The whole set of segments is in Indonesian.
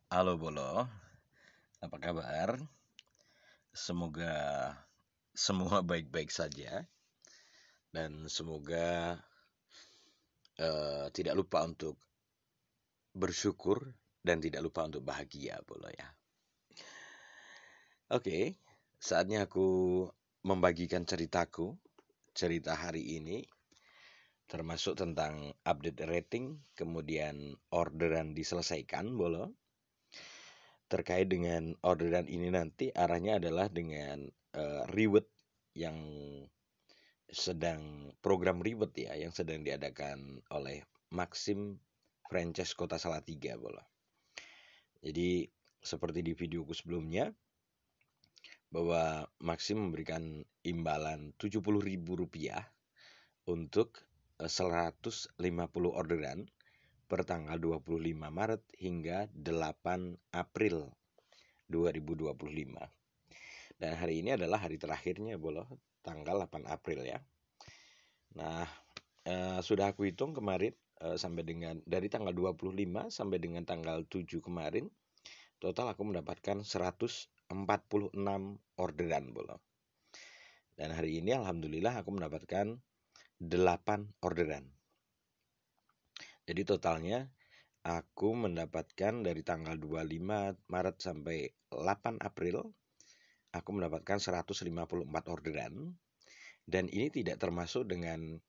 Halo Bolo, apa kabar? Semoga semua baik-baik saja dan semoga tidak lupa untuk bersyukur dan tidak lupa untuk bahagia Bolo ya. Oke, saatnya aku membagikan cerita hari ini termasuk tentang update rating, kemudian orderan diselesaikan Bolo. Terkait dengan orderan ini nanti arahnya adalah dengan reward yang program reward ya yang sedang diadakan oleh Maxim Franchise Kota Salatiga bola. Jadi seperti di videoku sebelumnya bahwa Maxim memberikan imbalan Rp70.000 untuk 150 orderan per tanggal 25 Maret hingga 8 April 2025. Dan hari ini adalah hari terakhirnya bola, tanggal 8 April ya. Nah, sudah aku hitung kemarin sampai dengan dari tanggal 25 sampai dengan tanggal 7 kemarin, total aku mendapatkan 146 orderan bola. Dan hari ini alhamdulillah aku mendapatkan 8 orderan. Jadi totalnya aku mendapatkan dari tanggal 25 Maret sampai 8 April, aku mendapatkan 154 orderan. Dan ini tidak termasuk dengan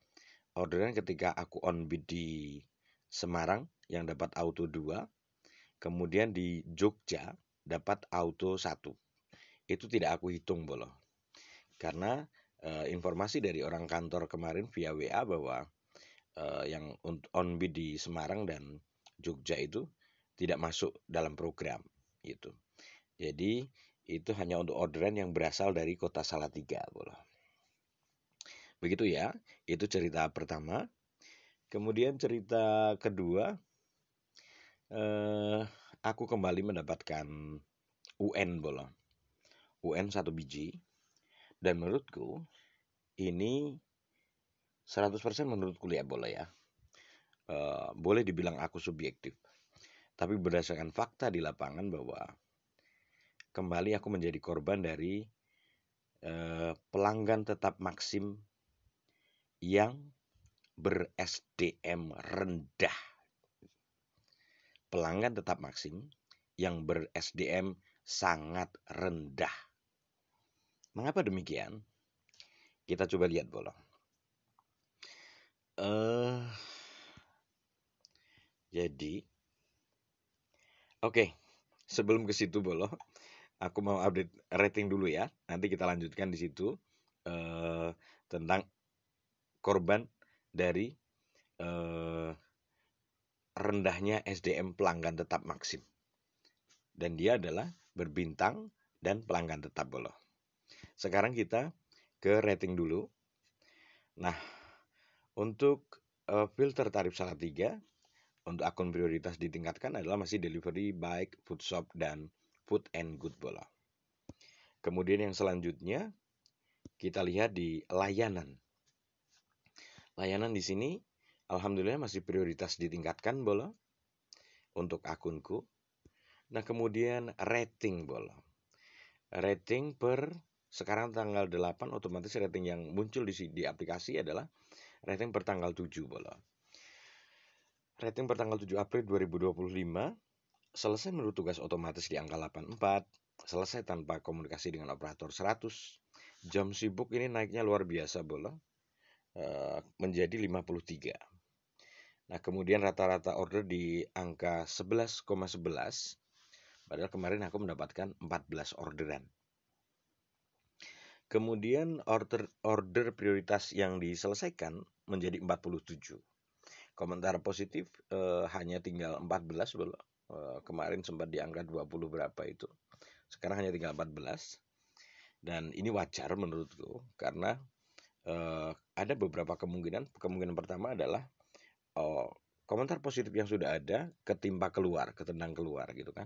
orderan ketika aku on bid di Semarang yang dapat auto 2, kemudian di Jogja dapat auto 1. Itu tidak aku hitung bolo. Karena informasi dari orang kantor kemarin via WA bahwa yang on bid di Semarang dan Jogja itu tidak masuk dalam program gitu. Jadi itu hanya untuk orderan yang berasal dari kota Salatiga bolo. Begitu ya, itu cerita pertama. Kemudian cerita kedua, aku kembali mendapatkan UN bola. UN 1 biji. Dan menurutku ini 100% menurut kuliah bola ya. Boleh dibilang aku subjektif. Tapi berdasarkan fakta di lapangan bahwa kembali aku menjadi korban dari pelanggan tetap Maxim yang ber-SDM rendah. Pelanggan tetap Maxim yang ber-SDM sangat rendah. Mengapa demikian? Kita coba lihat bola. Jadi, oke, sebelum ke situ bola, aku mau update rating dulu ya. Nanti kita lanjutkan di situ tentang korban dari rendahnya SDM pelanggan tetap Maxim. Dan dia adalah berbintang dan pelanggan tetap bola. Sekarang kita ke rating dulu. Nah, untuk filter tarif Salatiga, untuk akun prioritas ditingkatkan adalah masih delivery, bike, food shop, dan food and good bola. Kemudian yang selanjutnya kita lihat di layanan. Layanan di sini alhamdulillah masih prioritas ditingkatkan bola untuk akunku. Nah, kemudian rating bola. Rating per sekarang tanggal 8 otomatis rating yang muncul di aplikasi adalah rating per tanggal 7 bola. Rating per tanggal 7 April 2025 selesai menurut tugas otomatis di angka 84, selesai tanpa komunikasi dengan operator 100. Jam sibuk ini naiknya luar biasa bola, menjadi 53. Nah, kemudian rata-rata order di angka 11,11, padahal kemarin aku mendapatkan 14 orderan. Kemudian order prioritas yang diselesaikan menjadi 47. Komentar positif hanya tinggal 14 bola. Kemarin sempat di angka 20 berapa itu. Sekarang hanya tinggal 14. Dan ini wajar menurutku karena ada beberapa kemungkinan. Kemungkinan pertama adalah komentar positif yang sudah ada ketendang keluar gitu kan.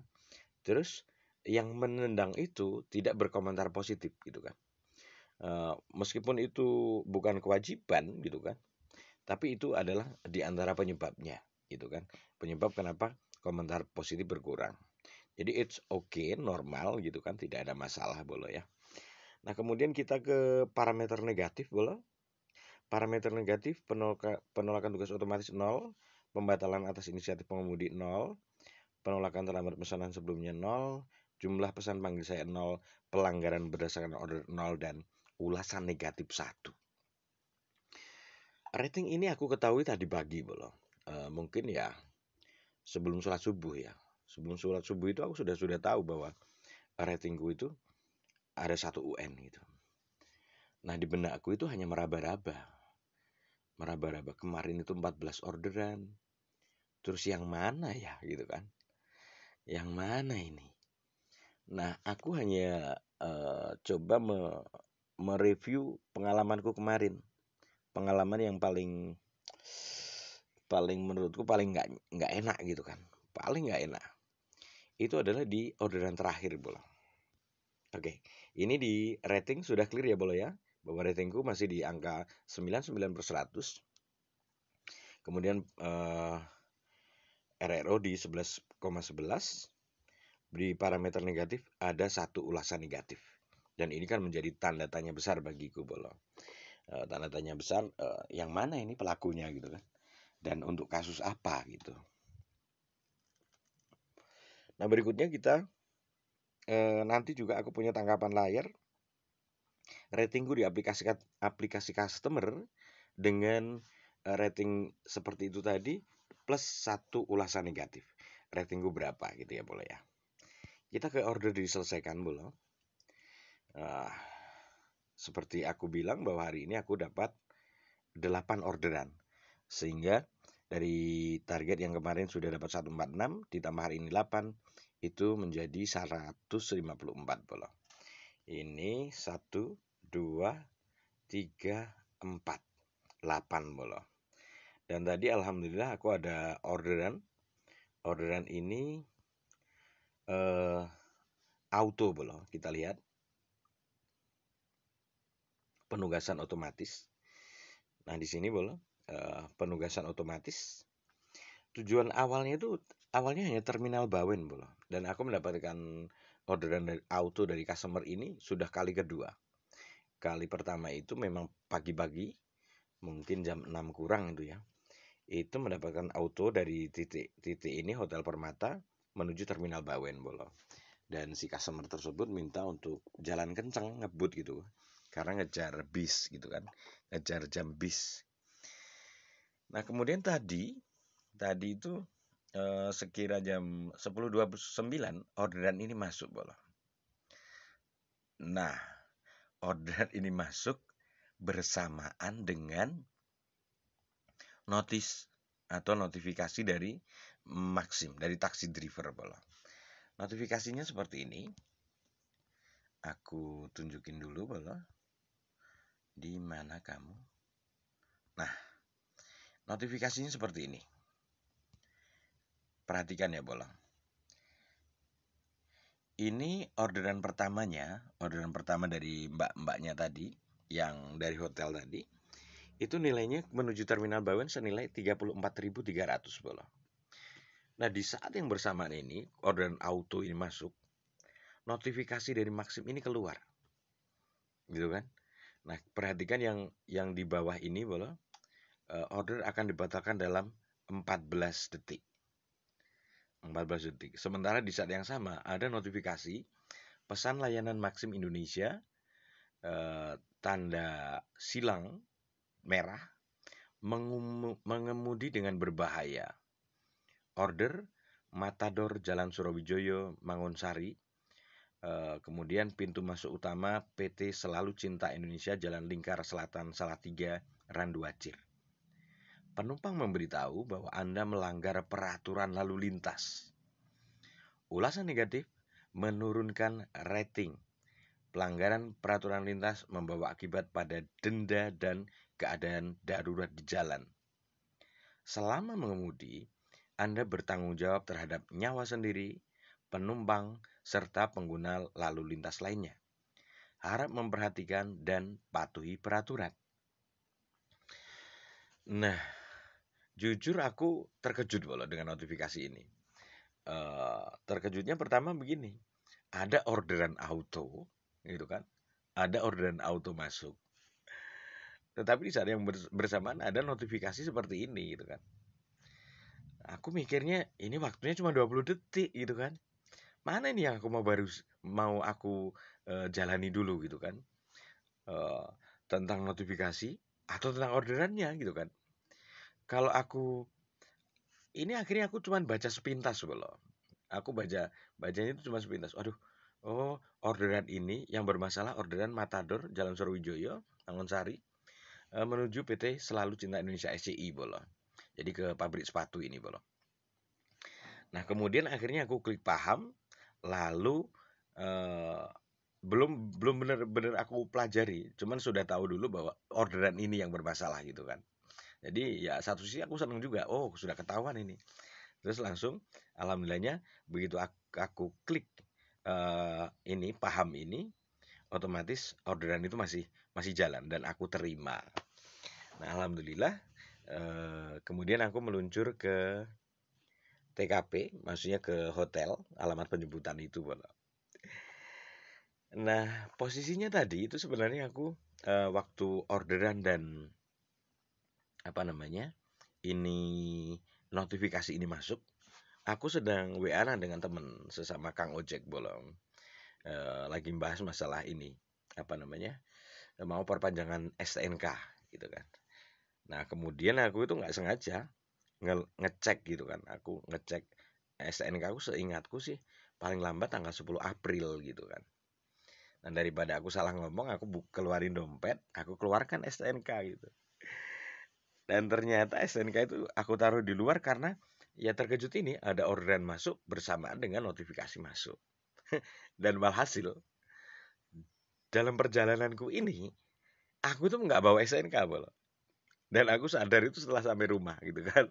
Terus yang menendang itu tidak berkomentar positif gitu kan. Meskipun itu bukan kewajiban gitu kan, tapi itu adalah di antara penyebabnya gitu kan. Penyebab kenapa komentar positif berkurang. Jadi it's okay, normal gitu kan, tidak ada masalah bolo ya. Nah, kemudian kita ke parameter negatif bolo. Parameter negatif penolakan tugas otomatis 0, pembatalan atas inisiatif pengemudi 0, penolakan terlambat pesanan sebelumnya 0, jumlah pesan panggil saya 0, pelanggaran berdasarkan order 0, dan ulasan negatif 1. Rating ini aku ketahui tadi pagi bolo. Mungkin ya sebelum sholat subuh ya. Sebelum sholat subuh itu aku sudah tahu bahwa ratingku itu ada 1 UN gitu. Nah, di benakku itu hanya meraba-raba. Meraba-raba kemarin itu 14 orderan. Terus yang mana ya gitu kan? Yang mana ini? Nah, aku hanya coba mereview pengalamanku kemarin. Pengalaman yang paling menurutku paling nggak enak gitu kan. Paling nggak enak. Itu adalah di orderan terakhir bola. Oke, ini di rating sudah clear ya bola ya. Bahwa ratingku masih di angka 99/100. Kemudian RRO di 11,11. Di parameter negatif ada 1 ulasan negatif. Dan ini kan menjadi tanda tanya besar bagiku bolo. Tanda tanya besar, yang mana ini pelakunya gitu kan. Dan untuk kasus apa gitu. Nah, berikutnya kita nanti juga aku punya tangkapan layar ratingku di aplikasi customer dengan rating seperti itu tadi plus 1 ulasan negatif. Ratingku berapa gitu ya boleh ya. Kita ke order diselesaikan boleh. Seperti aku bilang bahwa hari ini aku dapat 8 orderan. Sehingga dari target yang kemarin sudah dapat 146 ditambah hari ini 8 itu menjadi 154 boleh. Ini 1, 2, 3, 4, 8 boleh. Dan tadi alhamdulillah aku ada orderan. Orderan ini auto boleh. Kita lihat. Penugasan otomatis. Nah, di sini boleh penugasan otomatis. Tujuan awalnya hanya terminal Bawen boleh. Dan aku mendapatkan orderan dari auto dari customer ini sudah kali kedua. Kali pertama itu memang pagi-pagi, mungkin jam 6 kurang itu ya. Itu mendapatkan auto dari titik ini Hotel Permata menuju terminal Bawen boleh. Dan si customer tersebut minta untuk jalan kencang ngebut gitu. Karena ngejar bis gitu kan. Ngejar jam bis. Nah, kemudian tadi itu sekira jam 10.29 orderan ini masuk boleh. Nah, orderan ini masuk bersamaan dengan notice atau notifikasi dari Maxim, dari taksi driver boleh. Notifikasinya seperti ini. Aku tunjukin dulu boleh. Di mana kamu? Nah, notifikasinya seperti ini. Perhatikan ya boleh. Ini orderan pertamanya, orderan pertama dari mbak-mbaknya tadi, yang dari hotel tadi, itu nilainya menuju terminal Bawen senilai 34.300 boleh. Nah, di saat yang bersamaan ini, orderan auto ini masuk, notifikasi dari Maxim ini keluar. Gitu kan? Nah, perhatikan yang di bawah ini boleh, order akan dibatalkan dalam 14 detik. 14 detik. Sementara di saat yang sama ada notifikasi pesan layanan Maxim Indonesia tanda silang merah mengemudi dengan berbahaya. Order Matador Jalan Surawijoyo Mangunsari. Kemudian pintu masuk utama PT Selalu Cinta Indonesia Jalan Lingkar Selatan Salatiga Randuacir. Penumpang memberitahu bahwa Anda melanggar peraturan lalu lintas. Ulasan negatif menurunkan rating. Pelanggaran peraturan lintas membawa akibat pada denda dan keadaan darurat di jalan. Selama mengemudi, Anda bertanggung jawab terhadap nyawa sendiri, penumpang, serta pengguna lalu lintas lainnya. Harap memperhatikan dan patuhi peraturan. Nah, jujur aku terkejut dengan notifikasi ini. terkejutnya pertama begini, ada orderan auto, gitu kan? Ada orderan auto masuk. Tetapi di saat yang bersamaan ada notifikasi seperti ini, gitu kan? Aku mikirnya ini waktunya cuma 20 detik, gitu kan? Mana ini yang aku mau aku jalani dulu, gitu kan? Eh, tentang notifikasi atau tentang orderannya, gitu kan? Kalau aku ini akhirnya aku cuma baca sepintas loh. Aku bacanya itu cuma sepintas. Aduh, oh orderan ini yang bermasalah orderan Matador Jalan Sorowijoyo, Sari, menuju PT Selalu Cinta Indonesia SCI bolo. Jadi ke pabrik sepatu ini bolo. Nah kemudian akhirnya aku klik paham, lalu eh, belum belum benar-benar aku pelajari, cuman sudah tahu dulu bahwa orderan ini yang bermasalah gitu kan. Jadi ya satu sisi aku senang juga, oh sudah ketahuan ini. Terus langsung alhamdulillahnya begitu aku klik ini paham ini, otomatis orderan itu masih masih jalan dan aku terima. Nah alhamdulillah kemudian aku meluncur ke TKP, maksudnya ke hotel, alamat penjemputan itu. Nah posisinya tadi itu sebenarnya aku waktu orderan dan apa namanya ini notifikasi ini masuk, aku sedang WA-an dengan temen sesama Kang Ojek bolong. Lagi bahas masalah ini, apa namanya, mau perpanjangan STNK gitu kan. Nah kemudian aku itu nggak sengaja ngecek gitu kan, aku ngecek STNK aku seingatku sih paling lambat tanggal 10 April gitu kan. Nah daripada aku salah ngomong, aku keluarin dompet, aku keluarkan STNK gitu. Dan ternyata STNK itu aku taruh di luar karena ya terkejut ini ada orderan masuk bersamaan dengan notifikasi masuk. Dan walhasil dalam perjalananku ini aku tuh nggak bawa SNK bolo. Dan aku sadar itu setelah sampai rumah gitu kan.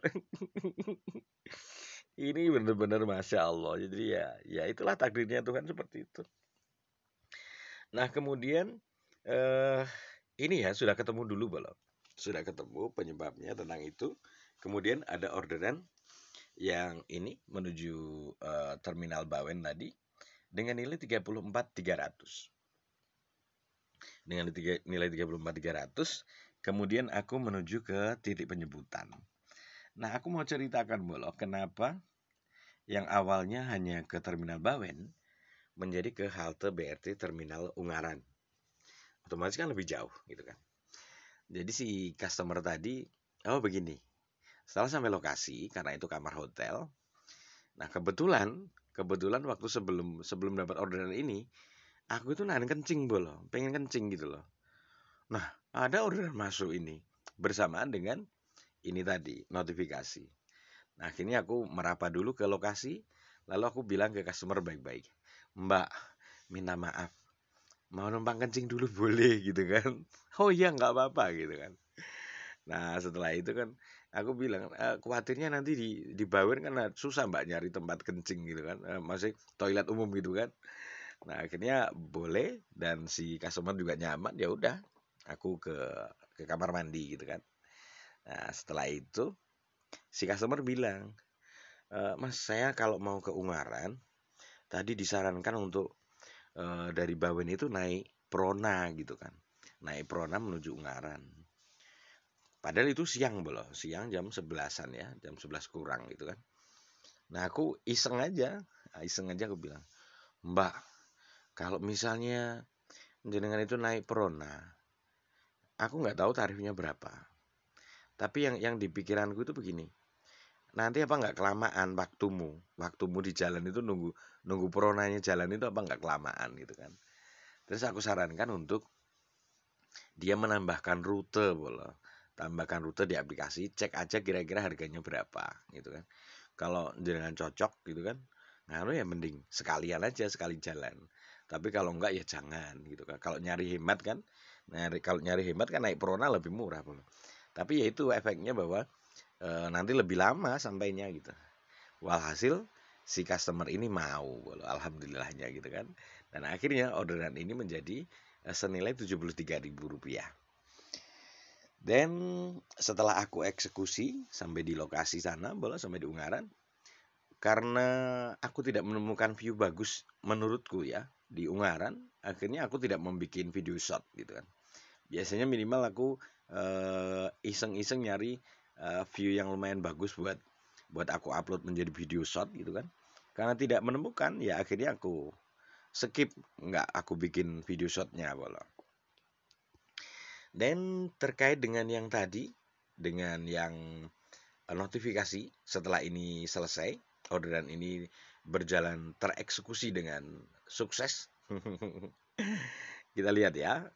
Ini bener-bener masya Allah. Jadi ya itulah takdirnya Tuhan seperti itu. Nah kemudian eh ini ya sudah ketemu dulu bolo. Sudah ketemu penyebabnya tentang itu. Kemudian ada orderan yang ini menuju terminal Bawen tadi dengan nilai 34.300. Dengan nilai 34.300, kemudian aku menuju ke titik penjemputan. Nah, aku mau ceritakan bolo kenapa yang awalnya hanya ke terminal Bawen menjadi ke halte BRT terminal Ungaran. Otomatis kan lebih jauh gitu kan. Jadi si customer tadi, oh begini. Setelah sampai lokasi karena itu kamar hotel. Nah, kebetulan waktu sebelum dapat orderan ini, aku itu nahan kencing bolo, pengen kencing gitu loh. Nah, ada orderan masuk ini bersamaan dengan ini tadi, notifikasi. Nah, akhirnya aku merapat dulu ke lokasi, lalu aku bilang ke customer baik-baik, Mbak, minta maaf, mau numpang kencing dulu boleh gitu kan? Oh iya nggak apa-apa gitu kan. Nah setelah itu kan aku bilang khawatirnya nanti di Bawen kan susah mbak nyari tempat kencing gitu kan, masih toilet umum gitu kan. Nah akhirnya boleh dan si customer juga nyaman, ya udah aku ke kamar mandi gitu kan. Nah setelah itu si customer bilang, Mas saya kalau mau ke Ungaran tadi disarankan untuk dari Bawen itu naik Prona gitu kan, naik Prona menuju Ungaran. Padahal itu siang belum, siang jam 11-an ya, jam 11 kurang gitu kan. Nah aku iseng aja aku bilang, Mbak, kalau misalnya jenengan itu naik Prona, aku nggak tahu tarifnya berapa. Tapi yang di pikiranku itu begini, nanti apa nggak kelamaan waktumu di jalan itu nunggu Pronanya jalan itu apa nggak kelamaan gitu kan. Terus aku sarankan untuk dia menambahkan rute boleh. Tambahkan rute di aplikasi, cek aja kira-kira harganya berapa gitu kan. Kalau jenengan cocok gitu kan, nah ya mending sekalian aja sekali jalan. Tapi kalau enggak ya jangan gitu kan. Kalau nyari hemat kan, kalau nyari hemat kan naik Prona lebih murah boleh. Tapi ya itu efeknya bahwa nanti lebih lama sampainya gitu. Walhasil si customer ini mau, alhamdulillahnya gitu kan. Dan akhirnya orderan ini menjadi senilai Rp73.000. Dan setelah aku eksekusi sampai di lokasi sana, sampai di Ungaran, karena aku tidak menemukan view bagus menurutku ya di Ungaran, akhirnya aku tidak membuat video shot gitu kan. Biasanya minimal aku iseng-iseng nyari view yang lumayan bagus buat aku upload menjadi video shot gitu kan. Karena tidak menemukan, ya akhirnya aku skip, nggak aku bikin video shotnya bola. Dan terkait dengan yang tadi, dengan yang notifikasi setelah ini selesai, orderan ini berjalan tereksekusi dengan sukses. Kita lihat ya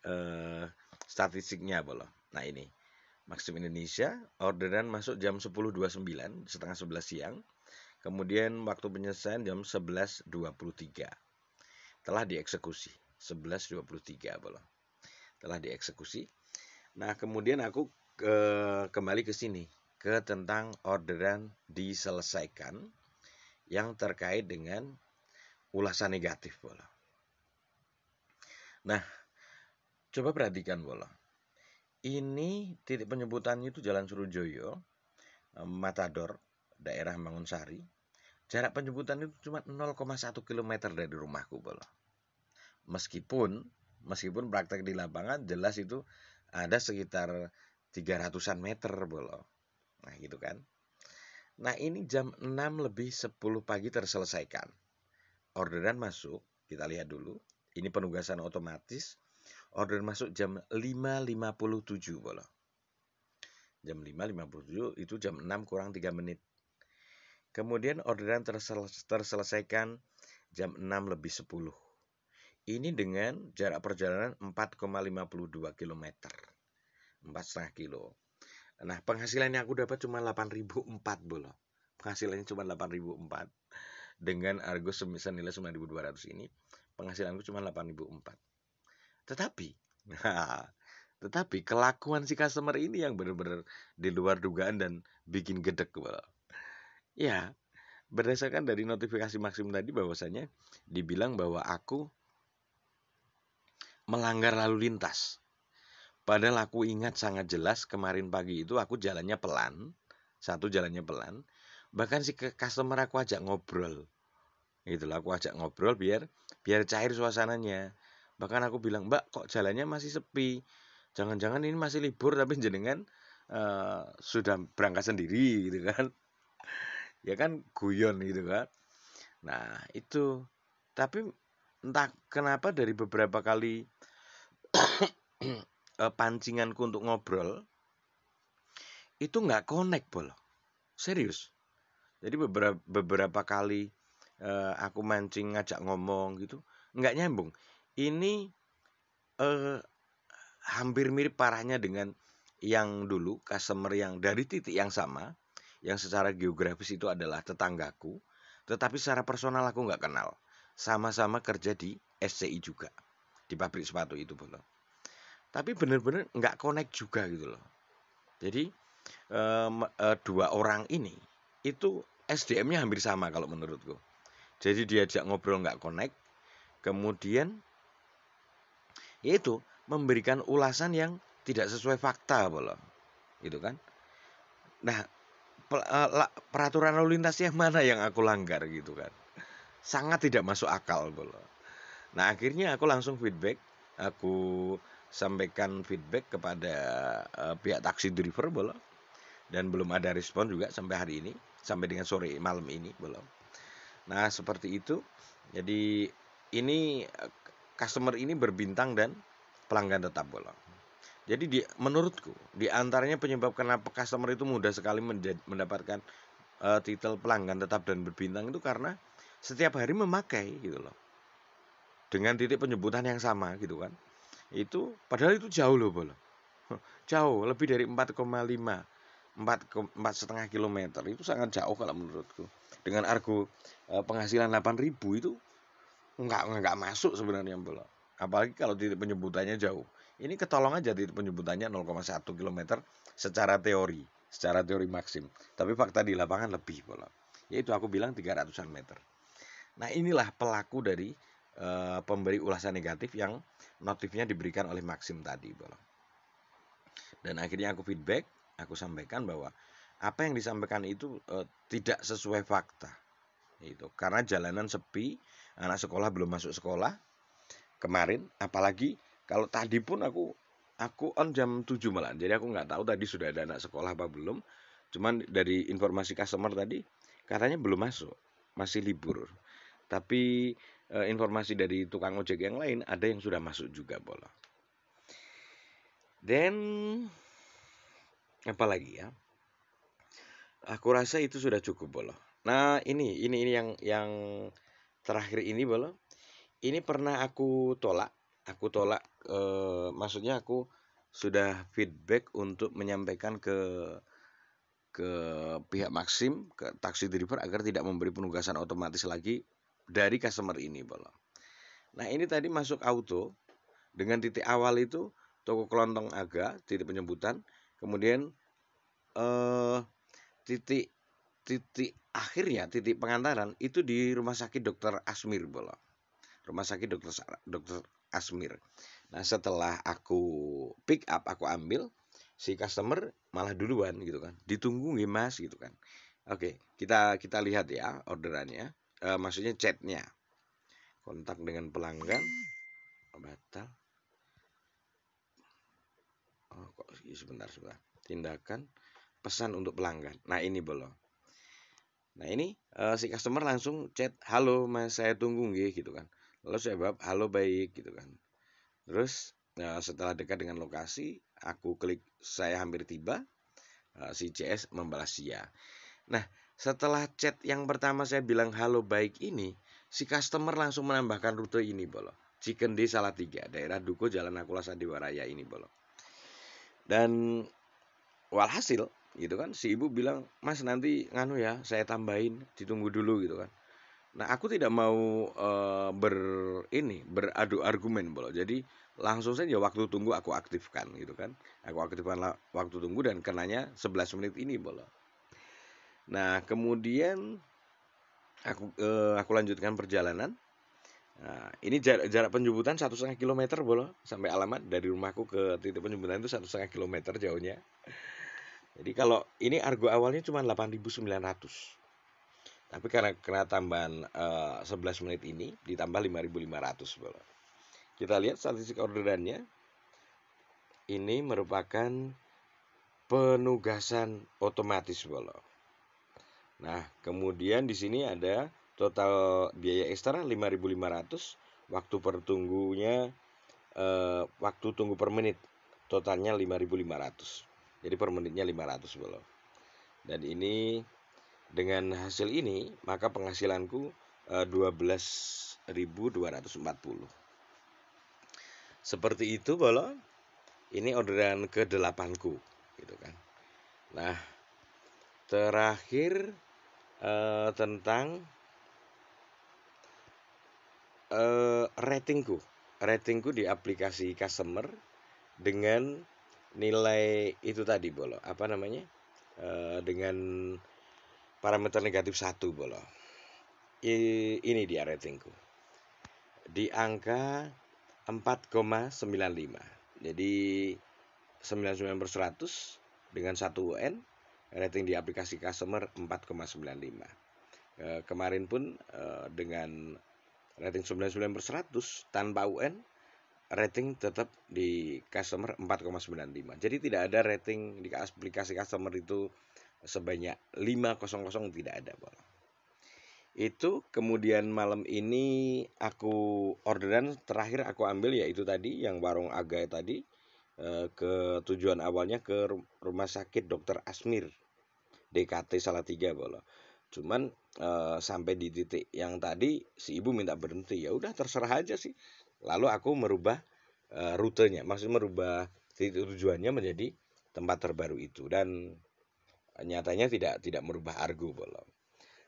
statistiknya bola. Nah ini Maxim Indonesia, orderan masuk jam 10.29, setengah 11 siang. Kemudian waktu penyelesaian jam 11.23. Telah dieksekusi. 11.23 bola. Telah dieksekusi. Nah, kemudian aku kembali ke sini, ke tentang orderan diselesaikan yang terkait dengan ulasan negatif bola. Nah, coba perhatikan bola. Ini titik penyebutannya itu Jalan Surujoyo, Matador, daerah Mangunsari. Jarak penyebutan itu cuma 0,1 km dari rumahku bola. Meskipun praktek di lapangan jelas itu ada sekitar 300-an meter bola. Nah gitu kan. Nah ini jam 6:10 pagi terselesaikan. Orderan masuk, kita lihat dulu. Ini penugasan otomatis. Orderan masuk jam 5.57 bola. Jam 5.57 itu jam 6 kurang 3 menit. Kemudian orderan terselesaikan jam 6:10. Ini dengan jarak perjalanan 4,52 km. 4,5 kilo. Nah, penghasilan yang aku dapat cuma 8.004 bola. Penghasilannya cuma 8.004. Dengan argo senilai 9.200 ini, penghasilanku cuma 8.004. Tetapi kelakuan si customer ini yang benar-benar di luar dugaan dan bikin gedek bola. Ya, berdasarkan dari notifikasi Maxim tadi bahwasanya dibilang bahwa aku melanggar lalu lintas. Padahal aku ingat sangat jelas kemarin pagi itu aku jalannya pelan. Satu jalannya pelan. Bahkan si customer aku ajak ngobrol. Gitu lah, aku ajak ngobrol biar cair suasananya. Bahkan aku bilang, "Mbak, kok jalannya masih sepi? Jangan-jangan ini masih libur tapi jenengan sudah berangkat sendiri gitu kan." Ya kan guyon gitu kan. Nah, itu. Tapi entah kenapa dari beberapa kali pancinganku untuk ngobrol itu nggak connect bol, serius. Jadi beberapa kali aku mancing ngajak ngomong gitu nggak nyambung. Ini hampir mirip parahnya dengan yang dulu customer yang dari titik yang sama, yang secara geografis itu adalah tetanggaku, tetapi secara personal aku nggak kenal. Sama-sama kerja di SCI juga, di pabrik sepatu itu bol. Tapi benar-benar nggak connect juga gitu loh. Jadi dua orang ini itu SDM-nya hampir sama kalau menurutku. Jadi diajak ngobrol nggak connect, kemudian yaitu memberikan ulasan yang tidak sesuai fakta bola, gitu kan. Nah, peraturan lalu lintas yang mana yang aku langgar gitu kan. Sangat tidak masuk akal bola. Nah, akhirnya aku langsung feedback, aku sampaikan feedback kepada pihak taksi driver bola. Dan belum ada respon juga sampai hari ini, sampai dengan sore malam ini belum. Nah seperti itu. Jadi ini customer ini berbintang dan pelanggan tetap bola. Jadi menurutku di antaranya penyebab kenapa customer itu mudah sekali mendapatkan titel pelanggan tetap dan berbintang itu karena setiap hari memakai gitu loh. Dengan titik penyebutan yang sama gitu kan. Itu padahal itu jauh loh bola. Jauh, lebih dari 4,5 kilometer itu sangat jauh kalau menurutku. Dengan argo penghasilan 8.000 itu nggak masuk sebenarnya bola. Apalagi kalau titik penyebutannya jauh. Ini ketolong aja titik penyebutannya 0,1 km secara teori Maxim. Tapi fakta di lapangan lebih bola. Yaitu aku bilang 300-an meter. Nah inilah pelaku dari pemberi ulasan negatif yang notifnya diberikan oleh Maxim tadi bola. Dan akhirnya aku feedback, aku sampaikan bahwa apa yang disampaikan itu tidak sesuai fakta. Itu karena jalanan sepi, anak sekolah belum masuk sekolah kemarin, apalagi kalau tadi pun aku on jam 7 malah. Jadi aku nggak tahu tadi sudah ada anak sekolah apa belum. Cuman dari informasi customer tadi katanya belum masuk, masih libur. Tapi informasi dari tukang ojek yang lain ada yang sudah masuk juga, Bolo. Dan apa lagi ya? Aku rasa itu sudah cukup, Bolo. Nah, ini yang terakhir ini, Bolo. Ini pernah aku tolak. Aku tolak, maksudnya aku sudah feedback untuk menyampaikan ke pihak Maxim, ke taksi driver agar tidak memberi penugasan otomatis lagi dari customer ini, Bolo. Nah, ini tadi masuk auto dengan titik awal itu toko kelontong Aga, titik penjemputan, kemudian eh, titik titik akhirnya titik pengantaran itu di rumah sakit Dokter Asmir, Bolo. Rumah sakit dokter Asmir. Nah, setelah aku pick up, aku ambil, si customer malah duluan gitu kan. Ditunggu nggih Mas gitu kan. Oke, kita lihat ya orderannya. Maksudnya chatnya. Kontak dengan pelanggan batal. Oh, kok sebentar. Tindakan pesan untuk pelanggan. Nah, ini belum. Nah, ini si customer langsung chat, "Halo Mas, saya tunggu nggih," gitu kan. Lalu saya jawab, "Halo, baik," gitu kan. Terus setelah dekat dengan lokasi, aku klik saya hampir tiba, si CS membalas ya. Nah, setelah chat yang pertama saya bilang halo baik ini, si customer langsung menambahkan rute ini, Bolo. Cikende Salatiga, daerah Duko, Jalan Akula Sandiwaraya ini, Bolo. Dan walhasil gitu kan, si ibu bilang, "Mas nanti nganu ya, saya tambahin, ditunggu dulu," gitu kan. Nah, aku tidak mau beradu argumen, Bolo. Jadi langsung saja waktu tunggu aku aktifkan gitu kan. Aku aktifkan waktu tunggu dan kenanya 11 menit ini, Bolo. Nah, kemudian aku lanjutkan perjalanan. Nah, ini jarak penjemputan 1,5 kilometer, Bolo, sampai alamat dari rumahku ke titik penjemputan itu 1,5 kilometer jauhnya. Jadi kalau ini argo awalnya cuma 8.900. Tapi karena kena tambahan 11 menit ini ditambah 5.500, Bolo. Kita lihat statistik orderannya. Ini merupakan penugasan otomatis, Bolo. Nah, kemudian di sini ada total biaya ekstra 5.500, waktu waktu tunggu per menit totalnya 5.500. Jadi per menitnya 500, Bolo. Dan ini dengan hasil ini maka penghasilanku 12.240. Seperti itu, Bolo. Ini orderan ke-8ku gitu kan. Nah, terakhir tentang ratingku di aplikasi customer dengan nilai itu tadi, Bolo. Apa namanya? Dengan parameter negatif 1, Bolo. Ini dia ratingku. Di angka 4,95. Jadi 99/100 dengan 1 UN, rating di aplikasi customer 4,95. Kemarin pun dengan rating 99/100 tanpa UN, rating tetap di customer 4,95. Jadi tidak ada rating di aplikasi customer itu sebanyak 500, tidak ada, Bol. Itu kemudian malam ini aku orderan terakhir aku ambil yaitu tadi yang warung Aga tadi, ke tujuan awalnya ke rumah sakit Dokter Asmir DKT Salatiga, Bolo. Cuman sampai di titik yang tadi si ibu minta berhenti, ya udah terserah aja sih. Lalu aku merubah rutenya, maksudnya merubah titik tujuannya menjadi tempat terbaru itu dan nyatanya tidak merubah argo, Bolo.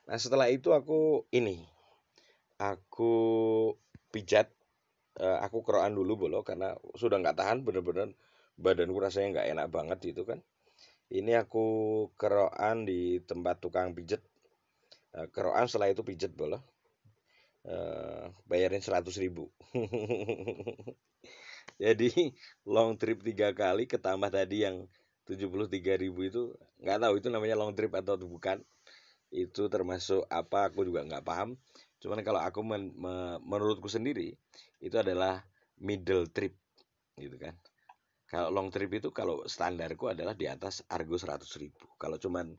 Nah, setelah itu aku pijat, aku kerokan dulu, Bolo, karena sudah nggak tahan, bener-bener badanku rasanya nggak enak banget itu kan. Ini aku kerokan di tempat tukang pijet. Kerokan setelah itu pijet, Bolo. Bayarin 100.000. Jadi long trip 3 kali ketambah tadi yang 73.000 itu nggak tahu itu namanya long trip atau bukan. itu termasuk apa aku juga nggak paham. Cuman kalau aku menurutku sendiri itu adalah middle trip gitu kan. Kalau long trip itu kalau standarku adalah di atas Argo 100.000. Kalau cuman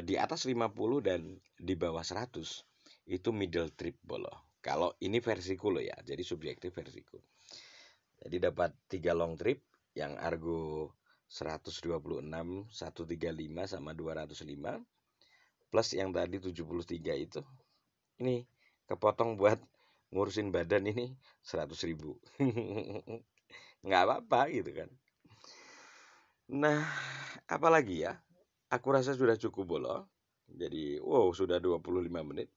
di atas 50 dan di bawah 100 itu middle trip bolo. Kalau ini versiku loh ya, jadi subjektif versiku. Jadi dapat 3 long trip yang Argo 126, 135 sama 205 plus yang tadi 73 itu. Ini kepotong buat ngurusin badan ini 100.000. Nggak apa-apa gitu kan. Nah, apalagi ya? Aku rasa sudah cukup bolo. Jadi, wow, sudah 25 menit.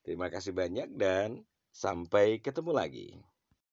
Terima kasih banyak dan sampai ketemu lagi.